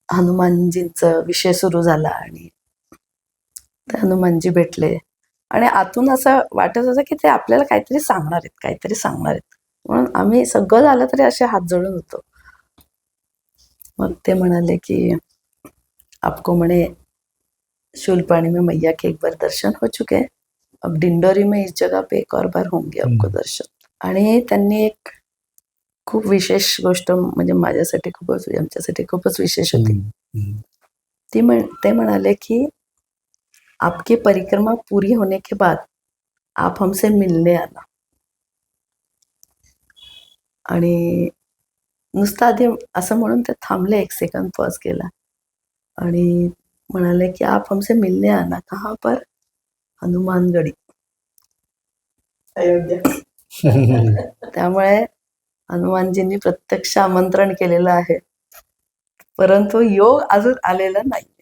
हनुमानजींचा विषय सुरू झाला आणि ते हनुमानजी भेटले आणि आतून असं वाटत होतं की ते आपल्याला काहीतरी सांगणार आहेत म्हणून आम्ही सगळं झालं तरी असे हात जोडून होतो. मग ते म्हणाले की आपको म्हणे शूलपाणी में मैया के एक बार दर्शन हो चुके हैं, अब डिंडोरी में इस जगह पे एक और बार होंगे आपको दर्शन. आणि त्यांनी एक खूप विशेष गोष्ट म्हणजे माझ्यासाठी खूपच आमच्यासाठी खूपच विशेष होती. ते म्हणाले की आपकी परिक्रमा पूरी होने के बाद आप हमसे मिलने आना. आणि नुसतं आधी असं म्हणून ते थांबले, एक सेकंड पॉज केला आणि म्हणाले की आप हमसे मिलने आना. कहाँ पर? हनुमानगडी, अयोध्या. त्यामुळे हनुमानजींनी प्रत्यक्ष आमंत्रण केलेलं आहे, परंतु योग अजून आलेला नाही.